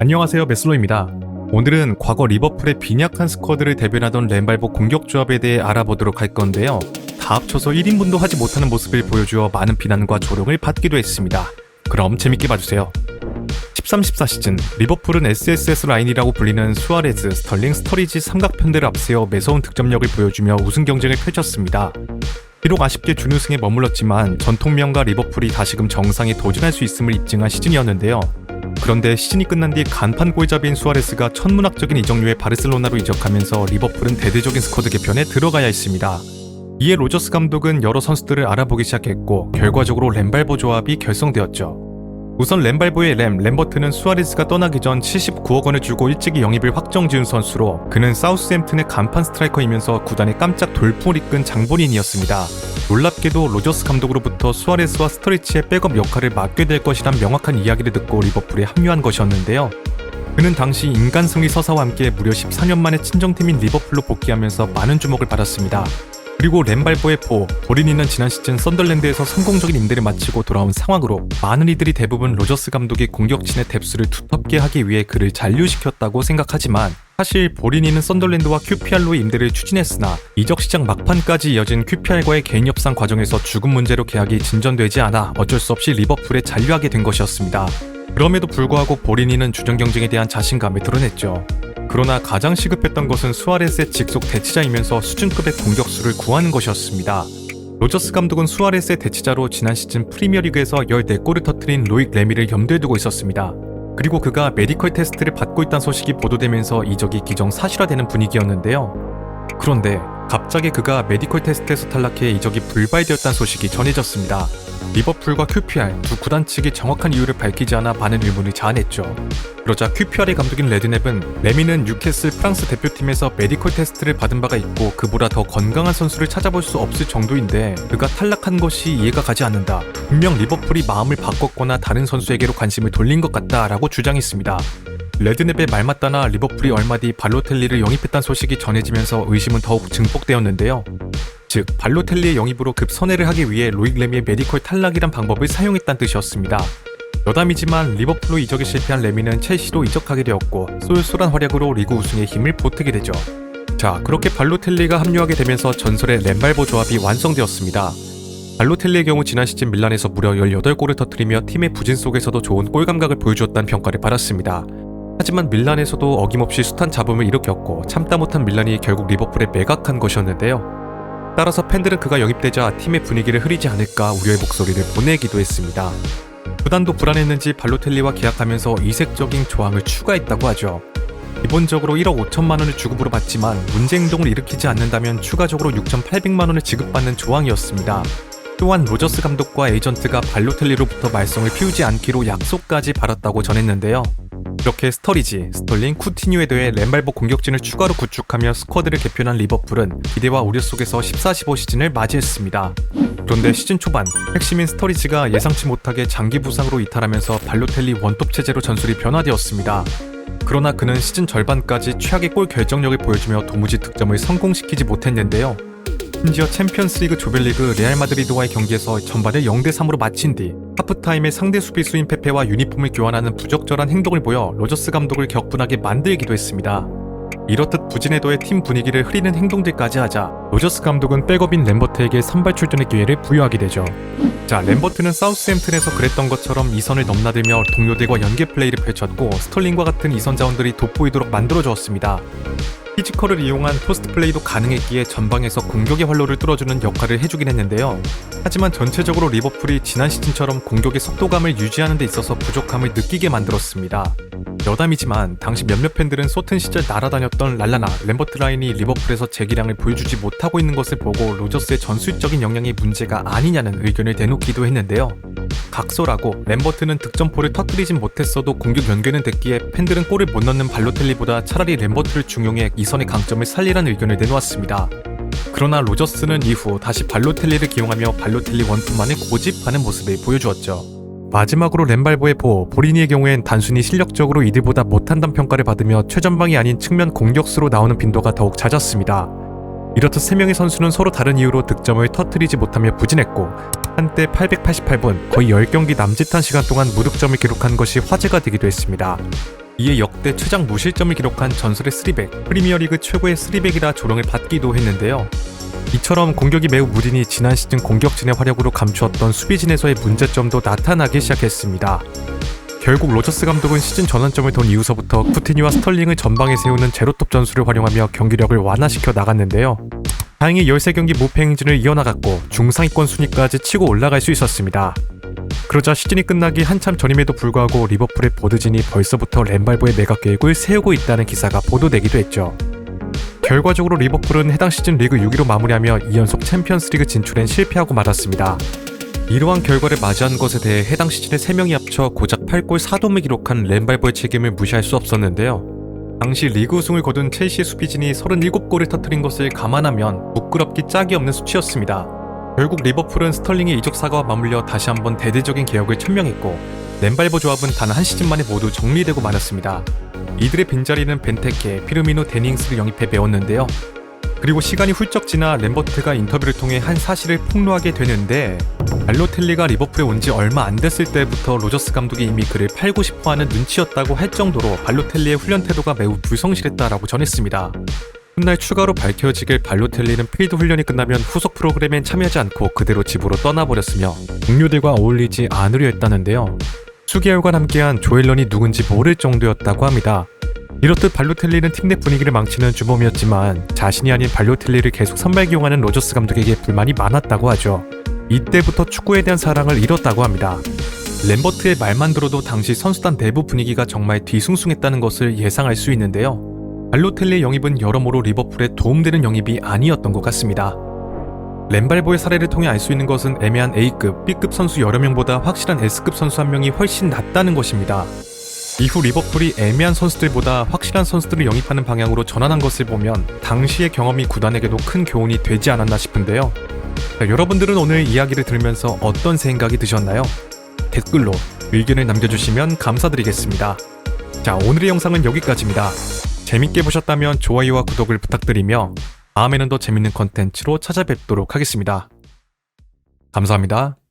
안녕하세요, 메슬로입니다. 오늘은 과거 리버풀의 빈약한 스쿼드를 대변하던 램발보 공격 조합에 대해 알아보도록 할 건데요. 다 합쳐서 1인분도 하지 못하는 모습을 보여주어 많은 비난과 조롱을 받기도 했습니다. 그럼 재밌게 봐주세요. 13-14 시즌 리버풀은 SSS 라인이라고 불리는 수아레즈, 스털링, 스터리지 삼각편대를 앞세워 매서운 득점력을 보여주며 우승 경쟁을 펼쳤습니다. 비록 아쉽게 준우승에 머물렀지만 전통명가 리버풀이 다시금 정상에 도전할 수 있음을 입증한 시즌이었는데요. 그런데 시즌이 끝난 뒤 간판 골잡이인 수아레스가 천문학적인 이적료에 바르셀로나로 이적하면서 리버풀은 대대적인 스쿼드 개편에 들어가야 했습니다. 이에 로저스 감독은 여러 선수들을 알아보기 시작했고 결과적으로 램발보 조합이 결성되었죠. 우선 램발보의 램버트는 수아레스가 떠나기 전 79억 원을 주고 일찍이 영입을 확정지은 선수로 그는 사우스햄튼의 간판 스트라이커이면서 구단의 깜짝 돌풍을 이끈 장본인이었습니다. 놀랍게도 로저스 감독으로부터 수아레스와 스터리치의 백업 역할을 맡게 될 것이란 명확한 이야기를 듣고 리버풀에 합류한 것이었는데요. 그는 당시 인간 승리 서사와 함께 무려 14년 만에 친정팀인 리버풀로 복귀하면서 많은 주목을 받았습니다. 그리고 램발보의 보리니는 지난 시즌 썬덜랜드에서 성공적인 임대를 마치고 돌아온 상황으로 많은 이들이 대부분 로저스 감독이 공격진의 뎁스를 두텁게 하기 위해 그를 잔류시켰다고 생각하지만 사실 보리니는 썬덜랜드와 QPR로의 임대를 추진했으나 이적 시장 막판까지 이어진 QPR과의 개인 협상 과정에서 죽음 문제로 계약이 진전되지 않아 어쩔 수 없이 리버풀에 잔류하게 된 것이었습니다. 그럼에도 불구하고 보리니는 주전 경쟁에 대한 자신감을 드러냈죠. 그러나 가장 시급했던 것은 수아레스의 직속 대치자이면서 수준급의 공격수를 구하는 것이었습니다. 로저스 감독은 수아레스의 대치자로 지난 시즌 프리미어리그에서 14골을 터뜨린 로익 레미를 염두에 두고 있었습니다. 그리고 그가 메디컬 테스트를 받고 있다는 소식이 보도되면서 이적이 기정사실화되는 분위기였는데요. 그런데 갑자기 그가 메디컬 테스트에서 탈락해 이적이 불발되었다는 소식이 전해졌습니다. 리버풀과 QPR 두 구단 측이 정확한 이유를 밝히지 않아 많은 의문을 자아냈죠. 그러자 QPR의 감독인 레드넵은 레미는 뉴캐슬 프랑스 대표팀에서 메디컬 테스트를 받은 바가 있고 그보다 더 건강한 선수를 찾아볼 수 없을 정도인데 그가 탈락한 것이 이해가 가지 않는다. 분명 리버풀이 마음을 바꿨거나 다른 선수에게로 관심을 돌린 것 같다라고 주장했습니다. 레드넵의 말 맞다나 리버풀이 얼마 뒤 발로텔리를 영입했다는 소식이 전해지면서 의심은 더욱 증폭되었는데요. 즉 발로텔리의 영입으로 급 선회를 하기 위해 로익 레미의 메디컬 탈락이란 방법을 사용했다는 뜻이었습니다. 여담이지만 리버풀로 이적에 실패한 레미는 첼시로 이적하게 되었고 쏠쏠한 활약으로 리그 우승에 힘을 보태게 되죠. 자, 그렇게 발로텔리가 합류하게 되면서 전설의 램발보 조합이 완성되었습니다. 발로텔리의 경우 지난 시즌 밀란에서 무려 18골을 터뜨리며 팀의 부진 속에서도 좋은 골 감각을 보여주었다는 평가를 받았습니다. 하지만 밀란에서도 어김없이 숱한 잡음을 일으켰고 참다 못한 밀란이 결국 리버풀에 매각한 것이었는데요. 따라서 팬들은 그가 영입되자 팀의 분위기를 흐리지 않을까 우려의 목소리를 보내기도 했습니다. 구단도 불안했는지 발로텔리와 계약하면서 이색적인 조항을 추가했다고 하죠. 기본적으로 1억 5천만 원을 주급으로 받지만 문제 행동을 일으키지 않는다면 추가적으로 6,800만 원을 지급받는 조항이었습니다. 또한 로저스 감독과 에이전트가 발로텔리로부터 말썽을 피우지 않기로 약속까지 받았다고 전했는데요. 이렇게 스터리지, 스털링, 쿠티뉴에 대해 램발보 공격진을 추가로 구축하며 스쿼드를 개편한 리버풀은 기대와 우려 속에서 14-15 시즌을 맞이했습니다. 그런데 시즌 초반 핵심인 스터리지가 예상치 못하게 장기 부상으로 이탈하면서 발로텔리 원톱 체제로 전술이 변화되었습니다. 그러나 그는 시즌 절반까지 최악의 골 결정력을 보여주며 도무지 득점을 성공시키지 못했는데요. 심지어 챔피언스리그 조별리그 레알 마드리드와의 경기에서 전반을 0-3으로 마친 뒤 하프타임에 상대 수비수인 페페와 유니폼을 교환하는 부적절한 행동을 보여 로저스 감독을 격분하게 만들기도 했습니다. 이렇듯 부진에도의 팀 분위기를 흐리는 행동들까지 하자 로저스 감독은 백업인 램버트에게 선발 출전의 기회를 부여하게 되죠. 자, 램버트는 사우스햄튼에서 그랬던 것처럼 이선을 넘나들며 동료들과 연계 플레이를 펼쳤고 스털링과 같은 이선 자원들이 돋보이도록 만들어주었습니다. 피지컬을 이용한 포스트 플레이도 가능했기에 전방에서 공격의 활로를 뚫어주는 역할을 해주긴 했는데요. 하지만 전체적으로 리버풀이 지난 시즌처럼 공격의 속도감을 유지하는 데 있어서 부족함을 느끼게 만들었습니다. 여담이지만 당시 몇몇 팬들은 소튼 시절 날아다녔던 랄라나, 램버트 라인이 리버풀에서 재기량을 보여주지 못하고 있는 것을 보고 로저스의 전술적인 역량이 문제가 아니냐는 의견을 내놓기도 했는데요. 각소라고 램버트는 득점포를 터뜨리진 못했어도 공격 연계는 됐기에 팬들은 골을 못 넣는 발로텔리보다 차라리 램버트를 중용해 이선의 강점을 살리라는 의견을 내놓았습니다. 그러나 로저스는 이후 다시 발로텔리를 기용하며 발로텔리 원투만을 고집하는 모습을 보여주었죠. 마지막으로 램발보의 보리니의 경우엔 단순히 실력적으로 이들보다 못한다는 평가를 받으며 최전방이 아닌 측면 공격수로 나오는 빈도가 더욱 잦았습니다. 이렇듯 3명의 선수는 서로 다른 이유로 득점을 터뜨리지 못하며 부진했고 한때 888분, 거의 10경기 남짓한 시간 동안 무득점을 기록한 것이 화제가 되기도 했습니다. 이에 역대 최장 무실점을 기록한 전설의 3백, 프리미어리그 최고의 3백이라 조롱을 받기도 했는데요. 이처럼 공격이 매우 무딘이 지난 시즌 공격진의 화력으로 감추었던 수비진에서의 문제점도 나타나기 시작했습니다. 결국 로저스 감독은 시즌 전환점을 돈 이후서부터 쿠티니와 스털링을 전방에 세우는 제로톱 전술을 활용하며 경기력을 완화시켜 나갔는데요. 다행히 13경기 무패 행진을 이어나갔고 중상위권 순위까지 치고 올라갈 수 있었습니다. 그러자 시즌이 끝나기 한참 전임에도 불구하고 리버풀의 보드진이 벌써부터 램발보의 매각 계획을 세우고 있다는 기사가 보도되기도 했죠. 결과적으로 리버풀은 해당 시즌 리그 6위로 마무리하며 2연속 챔피언스리그 진출엔 실패하고 말았습니다. 이러한 결과를 맞이한 것에 대해 해당 시즌에 3명이 합쳐 고작 8골 4도움을 기록한 램발보의 책임을 무시할 수 없었는데요. 당시 리그 우승을 거둔 첼시의 수비진이 37골을 터뜨린 것을 감안하면 부끄럽기 짝이 없는 수치였습니다. 결국 리버풀은 스털링의 이적 사과와 맞물려 다시 한번 대대적인 개혁을 천명했고 램발보 조합은 단 한 시즌 만에 모두 정리되고 말았습니다. 이들의 빈자리는 벤테케, 피르미노, 데닝스를 영입해 메웠는데요. 그리고 시간이 훌쩍 지나 램버트가 인터뷰를 통해 한 사실을 폭로하게 되는데 발로텔리가 리버풀에 온 지 얼마 안 됐을 때부터 로저스 감독이 이미 그를 팔고 싶어하는 눈치였다고 할 정도로 발로텔리의 훈련 태도가 매우 불성실했다라고 전했습니다. 훗날 추가로 밝혀지길 발로텔리는 필드 훈련이 끝나면 후속 프로그램엔 참여하지 않고 그대로 집으로 떠나버렸으며 동료들과 어울리지 않으려 했다는데요. 수개월간 함께한 조엘런이 누군지 모를 정도였다고 합니다. 이렇듯 발로텔리는 팀 내 분위기를 망치는 주범이었지만 자신이 아닌 발로텔리를 계속 선발 기용하는 로저스 감독에게 불만이 많았다고 하죠. 이때부터 축구에 대한 사랑을 잃었다고 합니다. 램버트의 말만 들어도 당시 선수단 내부 분위기가 정말 뒤숭숭했다는 것을 예상할 수 있는데요. 발로텔리의 영입은 여러모로 리버풀에 도움되는 영입이 아니었던 것 같습니다. 램발보의 사례를 통해 알 수 있는 것은 애매한 A급, B급 선수 여러 명보다 확실한 S급 선수 한 명이 훨씬 낫다는 것입니다. 이후 리버풀이 애매한 선수들보다 확실한 선수들을 영입하는 방향으로 전환한 것을 보면 당시의 경험이 구단에게도 큰 교훈이 되지 않았나 싶은데요. 자, 여러분들은 오늘 이야기를 들으면서 어떤 생각이 드셨나요? 댓글로 의견을 남겨주시면 감사드리겠습니다. 자, 오늘의 영상은 여기까지입니다. 재밌게 보셨다면 좋아요와 구독을 부탁드리며 다음에는 더 재밌는 컨텐츠로 찾아뵙도록 하겠습니다. 감사합니다.